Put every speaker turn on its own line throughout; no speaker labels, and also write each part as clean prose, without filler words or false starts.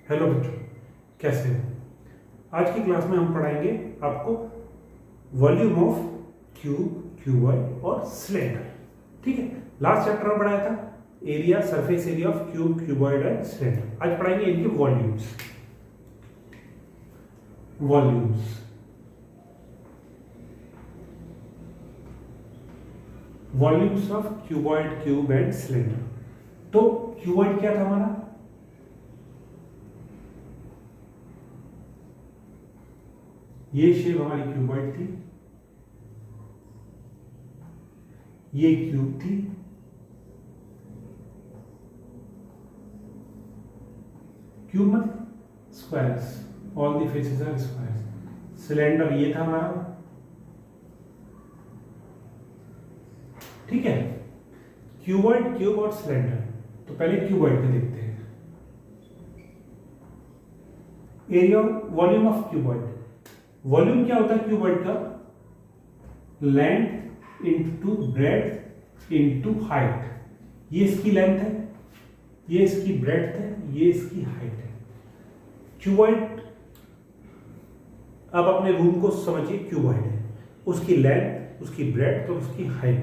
Hello बच्चों, कैसे हो? आज की क्लास में हम पढ़ाएंगे आपको वॉल्यूम ऑफ क्यूब, क्यूबॉइड और सिलेंडर। ठीक है, लास्ट चैप्टर में पढ़ाया था area, surface area of cube, cuboid and cylinder. आज पढ़ाएंगे इनके volumes. Volumes of cuboid, cube and cylinder. तो क्यूबॉइड क्या था हमारा? ये शेप हमारी क्यूबॉइड थी, ये क्यूब थी, क्यूब मतलब squares, all the faces are squares. Cylinder ये था हमारा। ठीक है, क्यूबॉइड, क्यूब और सिलेंडर। तो पहले क्यूबॉइड को देखते हैं। Area, volume of cuboid. Volume क्या होता है क्यूबॉइड का? Length into breadth into height. ये इसकी लेंथ है, ये इसकी ब्रेड्थ है, ये इसकी हाइट है। क्यूबॉइड, अब अपने रूम को समझिए, क्यूबॉइड है, उसकी लेंथ, उसकी ब्रेड्थ और उसकी हाइट,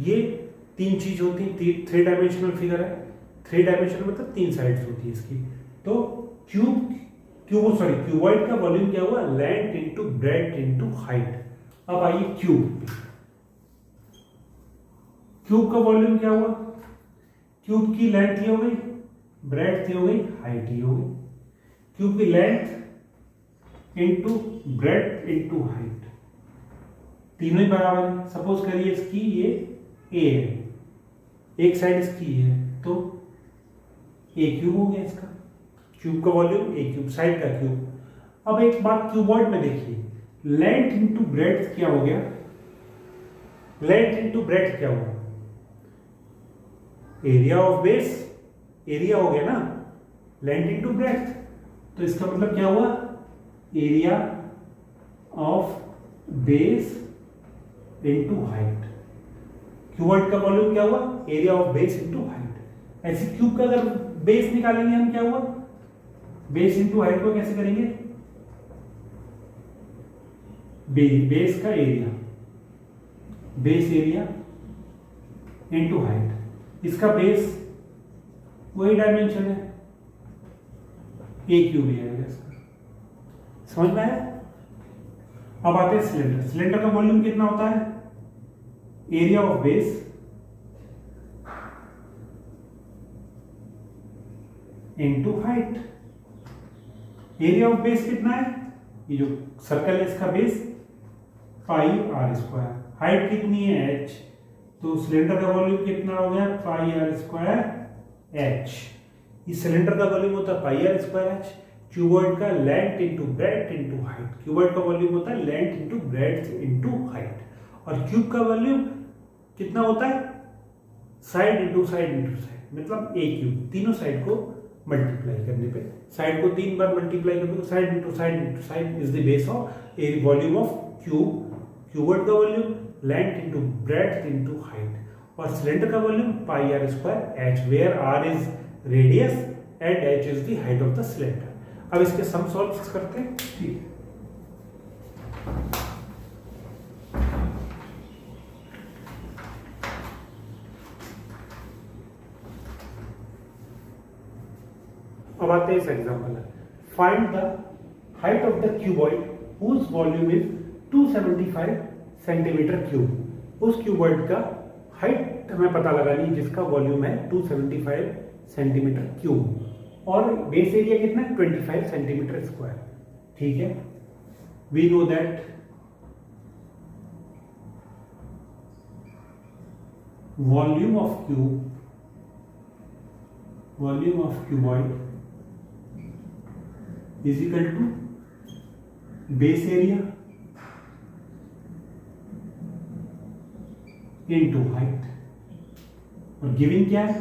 ये तीन चीज होती है। थ्री डायमेंशनल फिगर है। थ्री डायमेंशनल मतलब तीन साइड्स होती है इसकी। तो क्यूबॉइड का वॉल्यूम क्या हुआ? Length into breadth into height. अब आइए क्यूब का वॉल्यूम क्या हुआ? क्यूब की लेंथ ये हो गई, ब्रेड्थ ये हो गई, हाइट ये हो गई। क्यूब की length into breadth into height, तीनों ही बराबर है। सपोज करिए इसकी ये ए है, एक साइड इसकी है, तो ए क्यूब हो गया इसका। क्यूब का वॉल्यूम ए क्यूब, साइड का क्यूब। अब एक बात क्यूबॉइड में देखिए, लेंथ इंटू ब्रेड्थ क्या हो गया? लेंथ इंटू ब्रेड्थ क्या हुआ? एरिया ऑफ बेस, एरिया हो गया ना, लेंथ इंटू ब्रेड्थ। तो इसका मतलब क्या हुआ? Area of base into height. Cuboid का वॉल्यूम क्या हुआ? Area of base into height. ऐसे क्यूब का अगर बेस निकालेंगे हम, क्या हुआ? बेस इंटू हाइट को कैसे करेंगे? बेस का area, base area into height. इसका बेस वही डायमेंशन है, ए क्यूब ही आएगा इसका। समझ में आया? अब आते हैं सिलेंडर। सिलेंडर का वॉल्यूम कितना होता है? Area of base into height. Area of base कितना है? ये जो सर्कल है इसका base pi r square. Height कितनी है? एच। तो सिलेंडर का वॉल्यूम कितना हो गया? पाई आर स्क्वायर एच। इस सिलेंडर का वॉल्यूम होता है पाई आर स्क्वायर एच। क्यूबॉइड का length into breadth into height. Cuboid का वॉल्यूम होता है length into breadth into height. और क्यूब का वॉल्यूम कितना होता है? Side into side into side, मतलब ए क्यूब। तीनों साइड को मल्टीप्लाई करने पे, साइड को 3 बार मल्टीप्लाई करने पे, side into side into side is the base of a volume of cube. Cuboid का volume length into breadth into height. और सिलेंडर का volume pi r square h, where r is radius and h is the height of the cylinder. अब इसके sum solve करते हैं। ठीक है, अब आते हैं इस example. Find the height of the cuboid whose volume is 275 centimetre cube. उस क्यूबॉइड का हाइट हमें पता लगानी है जिसका वॉल्यूम है 275 सेंटीमीटर क्यूब, और बेस एरिया कितना है? 25 सेंटीमीटर स्क्वायर। ठीक है, we know that volume of cuboid is equal to base area into height। और गिविंग क्या है?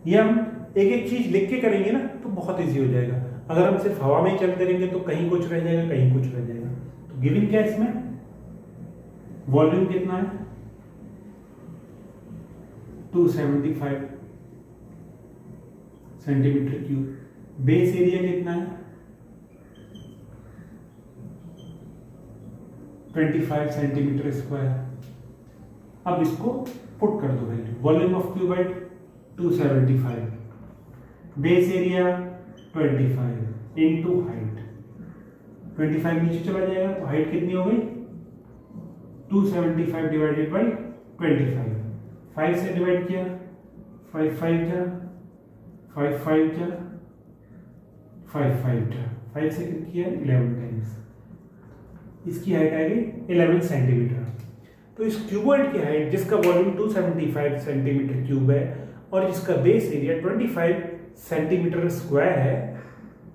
ये हम एक एक चीज लिख के करेंगे ना तो बहुत इजी हो जाएगा। अगर हम सिर्फ हवा में ही चलते रहेंगे तो कहीं कुछ रह जाएगा, कहीं कुछ रह जाएगा। तो गिविंग क्या है इसमें? वॉल्यूम कितना है? 275 सेंटीमीटर क्यूब। बेस एरिया कितना है 25 सेंटीमीटर स्क्वायर। अब इसको पुट कर दो value. Volume of cuboid 275, base area 25 into height. 25 नीचे चला जाएगा तो हाइट कितनी हो गई 275 डिवाइडेड बाई 25। 5 से डिवाइड किया 5 5 जा 5 5 जा 5 5 जा 5 से किया 11 टाइम्स। इसकी हाइट आएगी 11 सेंटीमीटर। तो इस क्यूबॉइड की हाइट जिसका वॉल्यूम 275 सेंटीमीटर क्यूब है और जिसका बेस एरिया 25 सेंटीमीटर स्क्वायर है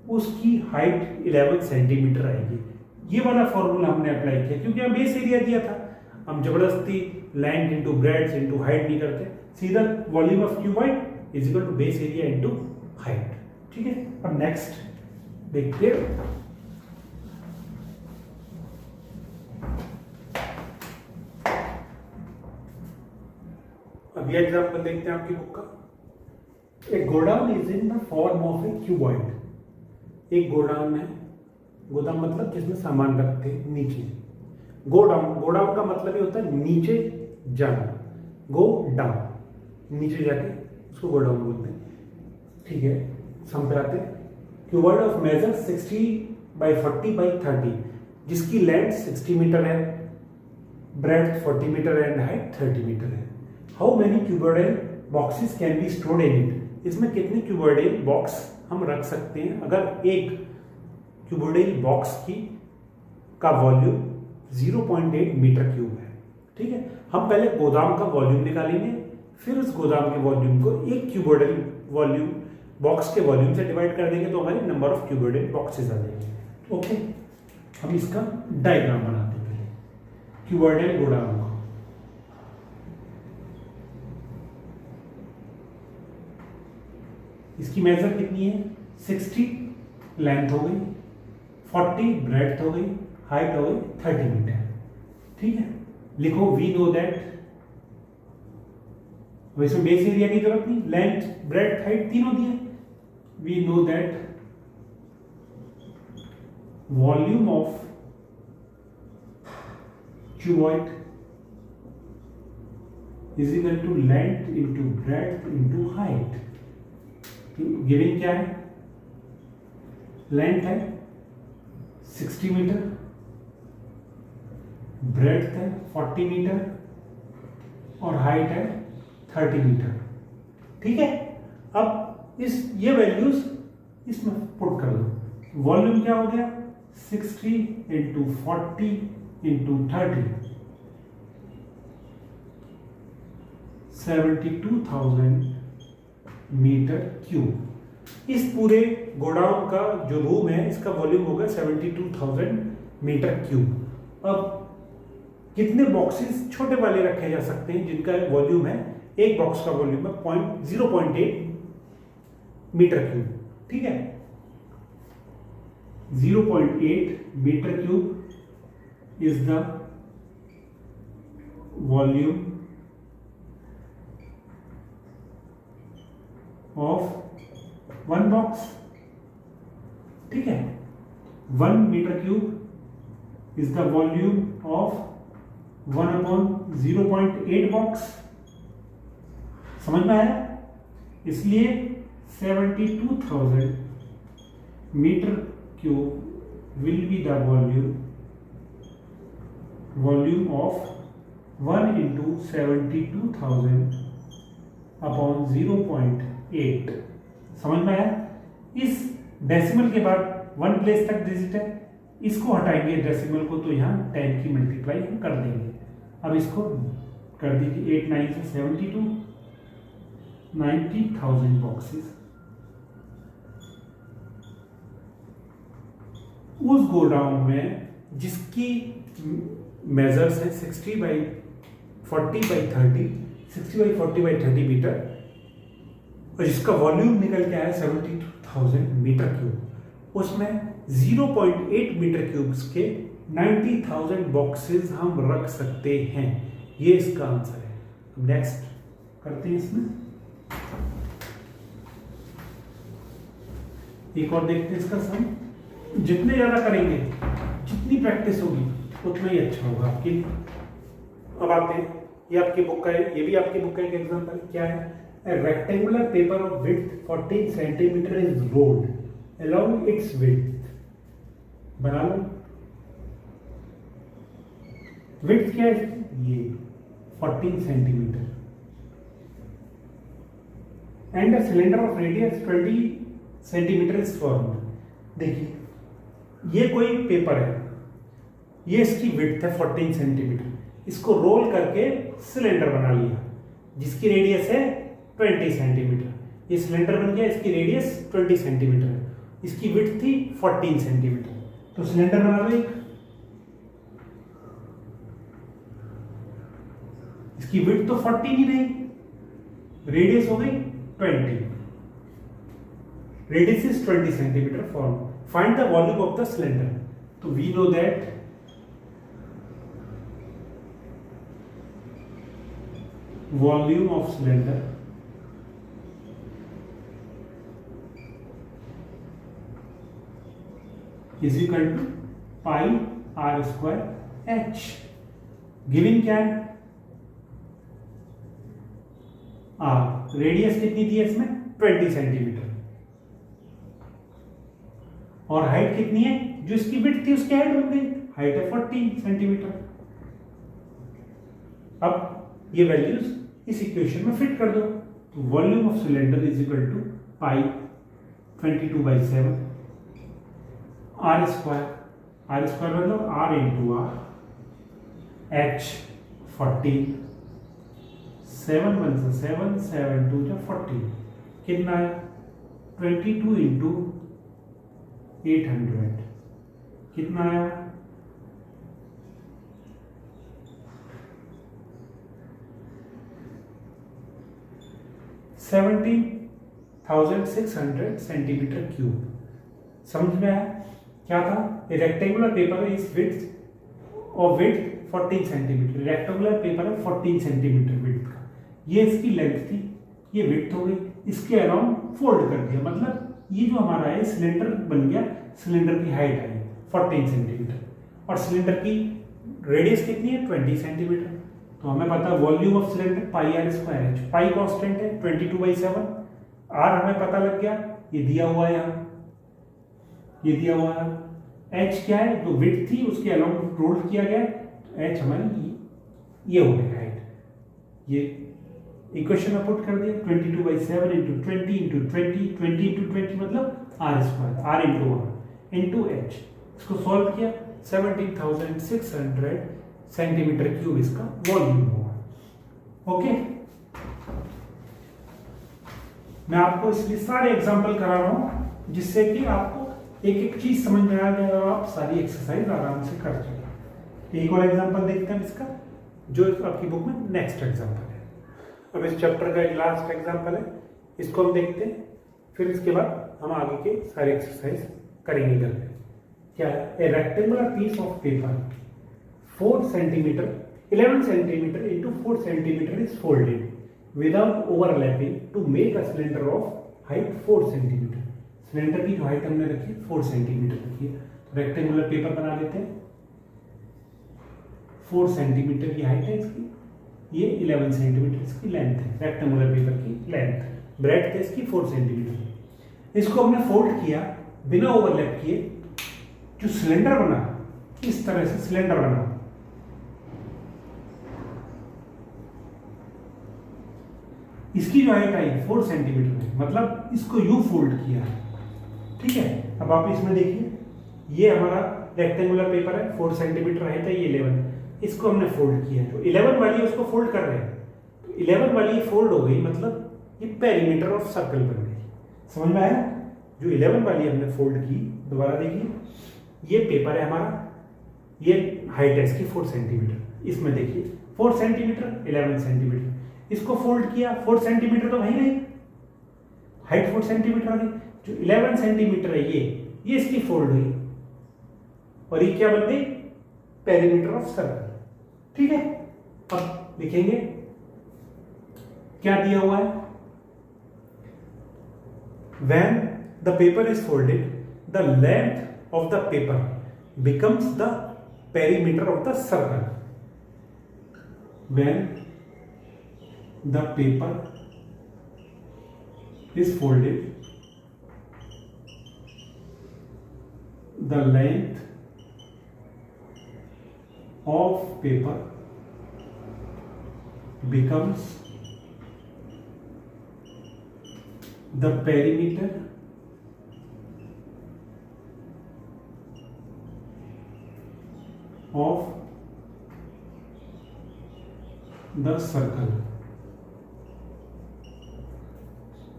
उसकी हाइट 11 सेंटीमीटर आएगी। ये वाला फॉर्मूला हमने अप्लाई किया क्योंकि हम बेस एरिया दिया था। हम जबरदस्ती length into breadth into height नहीं करते, सीधा volume of cuboid is equal to base area into height. ठीक है, अब नेक्स्ट देखते हैं। अब ये एग्जांपल देखते हैं आपकी बुक का। एक godown is in the form of A cuboid. एक गोडाउन है, गोदाम मतलब जिसमें सामान रखते हैं नीचे। गोडाउन, गोडाउन का मतलब ये होता है नीचे जाना, गो डाउन, नीचे जाके उसको गोडाउन बोलते हैं। ठीक है, सम पे आते हैं। Cuboid of measure 60 by 40 by 30, जिसकी लेंथ 60 मीटर है, breadth 40 metre and height 30 metre है। How many cuboidal boxes can be stored in it. इसमें कितने क्यूबॉइडल बॉक्स हम रख सकते हैं अगर एक क्यूबॉइडल बॉक्स की का वॉल्यूम 0.8 मीटर क्यूब है। ठीक है, हम पहले गोदाम का वॉल्यूम निकालेंगे, फिर उस गोदाम के वॉल्यूम को एक क्यूबॉइडल वॉल्यूम बॉक्स के वॉल्यूम से डिवाइड कर देंगे तो हमारे नंबर ऑफ क्यूबॉइडल बॉक्सेस आ जाएंगे। ओके, हम इसका डायग्राम बनाते हैं पहले क्यूबॉइडल गोदाम का। इसकी मेजर कितनी है 60 लेंथ हो गई, 40 ब्रेड्थ हो गई, हाइट हो गई 30 मीटर। ठीक है, लिखो वी नो दैट। वैसे बेस एरिया की जरूरत नहीं, लेंथ ब्रेड्थ हाइट तीनों दिए। We know that volume of cuboid is equal to length into breadth into height. Giving क्या है, लेंथ है 60 मीटर, ब्रेड्थ है 40 मीटर और हाइट है 30 मीटर। ठीक है, अब ये वैल्यूज इसमें पुट कर दो। वॉल्यूम क्या हो गया 60 इंटू 40 इंटू 30, 72,000 मीटर क्यूब। इस पूरे गोडाउन का जो रूम है इसका वॉल्यूम होगा 72,000 मीटर क्यूब। अब कितने बॉक्सेस छोटे वाले रखे जा सकते हैं जिनका वॉल्यूम है, एक बॉक्स का वॉल्यूम है 0.8 मीटर क्यूब। ठीक है, 0.8 metre cube is the volume of one box. ठीक है, 1 metre cube is the volume of 1/0.8 box. समझ में आया? इसलिए 72,000 metre cube will be the volume of 1 into 72,000 upon 0.8। समझ में आया? इस डेसिमल के बाद 1 प्लेस तक डिजिट है, इसको हटाएंगे डेसिमल को तो यहाँ 10 की मल्टीप्लाई हम कर देंगे। अब इसको कर दीजिए 8 9 से 72, 90,000 बॉक्सेस। उस गोडाउन में जिसकी मेजर्स है 60 by 40 by 30, 60 by 40 by 30 metre और जिसका वॉल्यूम निकल के आया 72,000 मीटर क्यूब, उसमें 0.8 मीटर क्यूब्स के 90,000 बॉक्सेस हम रख सकते हैं। ये इसका आंसर है। अब नेक्स्ट करते हैं इसमें। एक और देखते हैं इसका सम। जितने ज्यादा करेंगे, जितनी प्रैक्टिस होगी उतना ही अच्छा होगा आपकी। अब आते हैं, ये आपकी बुक का है, ये भी आपकी बुक का एक एग्जांपल क्या है। A rectangular paper of width 14 centimeter is rolled along its width। बना लो, width क्या है ये 14 centimetre, and a cylinder of radius 20 centimetre is formed। देखिए ये कोई पेपर है, ये इसकी width है 14 सेंटीमीटर, इसको रोल करके सिलेंडर बना लिया जिसकी रेडियस है 20 सेंटीमीटर। ये सिलेंडर बन गया, इसकी रेडियस 20 सेंटीमीटर है, इसकी विड्थ थी 14 सेंटीमीटर। तो सिलेंडर बना लो एक, इसकी विड्थ तो 14 ही रही, रेडियस हो गई 20, radius is 20 centimetre. Form find the volume of the cylinder. तो we know that volume of cylinder is equal to pi r square h. Given क्या है, आर, रेडियस कितनी थी इसमें 20 सेंटीमीटर, और हाइट कितनी है, जो इसकी विड्थ थी उसकी हाइट बन गई, हाइट है 14 सेंटीमीटर। अब ये वैल्यूज इस इक्वेशन में फिट कर दो। तो volume of cylinder is equal to pi 22/7 r square, r square मतलब आर इंटू आर, एच 14, 7 1 से 7, 7 2 जा 14, कितना है 22 इंटू 800, कितना आया 17,600 सेंटीमीटर क्यूब। समझ में आया क्या था? रेक्टेंगुलर पेपर इज विड्थ और विड्थ 14 सेंटीमीटर, रेक्टेंगुलर पेपर है 14 सेंटीमीटर विड्थ का, ये इसकी लेंथ थी, ये विड्थ हो गई, इसके अराउंड फोल्ड कर दिया, मतलब ये जो हमारा है सिलेंडर बन गया, सिलेंडर की हाइट आई 14 सेंटीमीटर और सिलेंडर की रेडियस कितनी है 20 सेंटीमीटर। तो हमें पता है volume of cylinder pi r square है, पाई कांस्टेंट है 22/7, आर हमें पता लग गया, ये दिया हुआ है यहाँ, ये दिया हुआ है, एच क्या है जो विड्थ थी उसके अलाउंड रोल किया गया, तो एच हमारी ये हो गई हाइट, ये इक्वेशन में पुट कर दिया 22/7 इंटू 20 इंटू 20, 20 इंटू 20 मतलब r square, r into h, इसको सॉल्व किया 17,600 सेंटीमीटर क्यूब इसका वॉल्यूम होगा। ओके, मैं आपको इसलिए सारे एग्जांपल करा रहा हूं जिससे कि आपको एक एक चीज समझ में आ जाए और आप सारी एक्सरसाइज आराम से कर सकें। एक और एग्जांपल देखते हैं इसका, जो आपकी बुक में नेक्स्ट एग्जांपल है। अब इस चैप्टर का एक लास्ट एग्जांपल है, इसको हम देखते हैं, फिर इसके बाद हम आगे के सारे एक्सरसाइज करेंगे घर पे। क्या है? A rectangular piece of paper 4 centimetre 11 centimetre into 4 centimetre is folded without overlapping to make a cylinder of height 4 centimetre. Cylinder की जो हाइट हमने रखी है 4 सेंटीमीटर रखी है, तो रेक्टेंगुलर पेपर बना लेते हैं। 4 सेंटीमीटर की हाइट है इसकी, ये 11 सेंटीमीटर इसकी लेंथ है, रेक्टेंगुलर पेपर की लेंथ, ब्रेड्थ है इसकी 4 सेंटीमीटर। इसको हमने फोल्ड किया बिना ओवरलैप किए, जो सिलेंडर बना इस तरह से सिलेंडर बना, इसकी जो हाइट आई 4 सेंटीमीटर है, मतलब इसको यू फोल्ड किया है, ठीक है। अब आप इसमें देखिए, ये हमारा रेक्टेंगुलर पेपर है, 4 सेंटीमीटर हाइट है, ये 11, इसको हमने फोल्ड किया, जो 11 वाली है उसको फोल्ड कर रहे हैं, तो 11 वाली फोल्ड हो गई, मतलब ये पेरीमीटर ऑफ सर्कल बन गई। समझ में आया? जो 11 वाली हमने फोल्ड की, दोबारा देखिए, ये पेपर है हमारा, ये हाइट है इसकी 4 सेंटीमीटर, इसमें देखिए 4 सेंटीमीटर 11 सेंटीमीटर, इसको फोल्ड किया, 4 सेंटीमीटर तो वही नहीं, हाइट 4 सेंटीमीटर आ गई, जो 11 सेंटीमीटर है ये इसकी फोल्ड हुई और ये क्या बन गई? पेरीमीटर ऑफ सर्कल, ठीक है। अब लिखेंगे क्या दिया हुआ है, when the paper is folded, the length of the paper becomes the perimeter of the circle. When the paper is folded, the length of paper becomes the perimeter of the circle.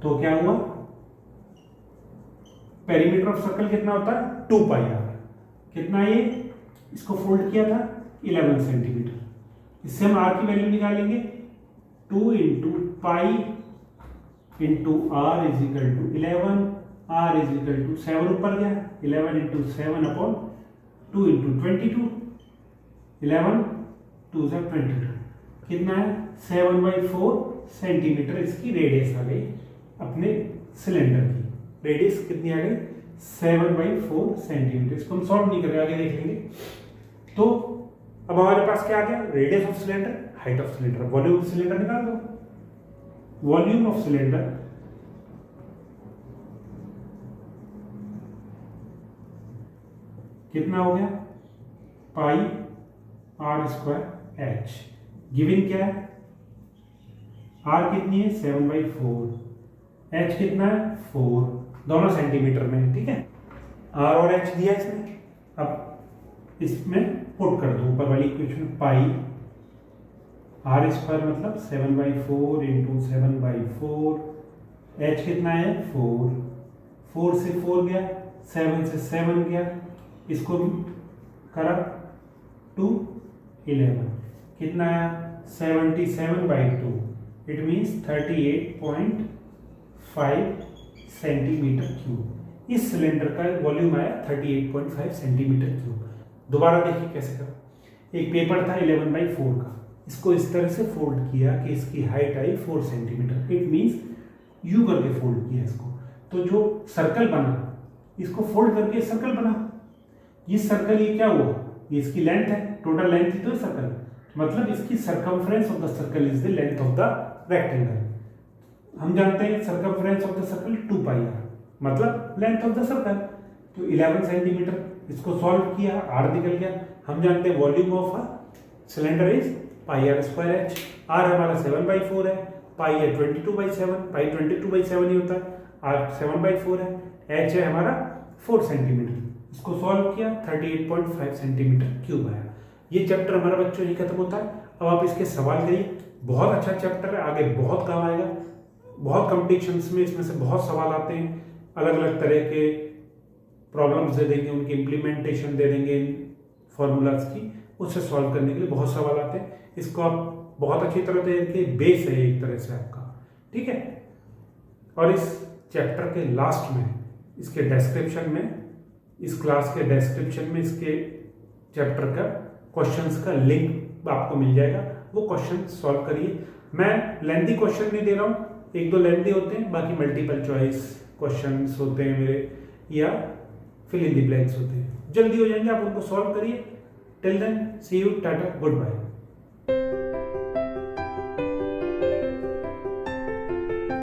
तो क्या हुआ, perimeter of circle कितना होता है 2 pi are. कितना ये, इसको fold किया था 11 सेंटीमीटर. इससे हम आर की वैल्यू निकालेंगे. 2 into pi into r is equal to 11. R is equal to 7 ऊपर गया, 11 इंटू 7 अपॉन 2 इंटू 22. 11 2 से 22 कितना है 7/4 सेंटीमीटर इसकी रेडियस आ गई. अपने सिलेंडर की रेडियस कितनी आ गई 7/4 सेंटीमीटर. इसको हम सॉल्व नहीं करेंगे, आगे देख लेंगे. तो अब हमारे पास क्या आ गया, radius of cylinder, height of cylinder, volume of cylinder निकाल दो. वॉल्यूम ऑफ सिलेंडर कितना हो गया पाई आर स्क्वायर एच. गिवन क्या है, आर कितनी है 7/4, एच कितना है 4, दोनों सेंटीमीटर में. ठीक है, आर और एच दिया इसमें. अब इसमें पुट कर दो ऊपर वाली इक्वेशन. पाई आर स्क्वायर मतलब 7/4 इंटू 7/4. एच कितना है 4, 4 से 4 गया, 7 से 7 गया, इसको करा 2 11 कितना है 77/2. It means 38.5 centimetre cube. इस सिलेंडर का वॉल्यूम आया 38.5 सेंटीमीटर क्यूब. दोबारा देखिए कैसे करा. एक पेपर था 11/4 का, इसको इस तरह से फोल्ड किया कि इसकी height I 4 centimetre. It means you करके फोल्ड किया इसको. तो जो सर्कल बना, इसको फोल्ड करके सर्कल बना. ये सर्कल ये क्या हुआ, ये इसकी लेंथ है, टोटल लेंथ ही तो है सर्कल. मतलब इसकी circumference of the circle is the length of the rectangle. हम जानते हैं circumference of the circle 2 pi r, मतलब लेंथ ऑफ द सर्कल. तो 11 सेंटीमीटर, इसको सॉल्व किया, आर निकल गया. हम जानते हैं volume of a cylinder is pi r square h. R हमारा 7/4 है, पाई है 22/7, पाई 22/7 ही होता है, आर 7/4 है, एच है हमारा 4 सेंटीमीटर. इसको सॉल्व किया 38.5 सेंटीमीटर क्यूब आया. ये चैप्टर हमारा बच्चों ही खत्म होता है. अब आप इसके सवाल करिए. बहुत अच्छा चैप्टर है, आगे बहुत काम आएगा. बहुत कॉम्पिटिशन्स में इसमें से बहुत सवाल आते हैं, अलग अलग तरह के प्रॉब्लम्स दे देंगे, उनकी इम्प्लीमेंटेशन दे देंगे फॉर्मूलाज की, उससे सॉल्व करने के लिए बहुत सवाल आते हैं. इसको आप बहुत अच्छी तरह से, इनके बेस है एक तरह से आपका. ठीक है, और इस चैप्टर के लास्ट में, इसके डिस्क्रिप्शन में, इस क्लास के डिस्क्रिप्शन में इसके चैप्टर का क्वेश्चंस का लिंक आपको मिल जाएगा. वो क्वेश्चन सॉल्व करिए. मैं लेंथी क्वेश्चन नहीं दे रहा हूँ, 1-2 लेंथी होते हैं, बाकी मल्टीपल चॉइस क्वेश्चंस होते हैं मेरे, या फिल इन द ब्लैंक्स होते हैं. जल्दी हो जाएंगे, आप उनको सॉल्व करिए. Till then see you, tata, good bye.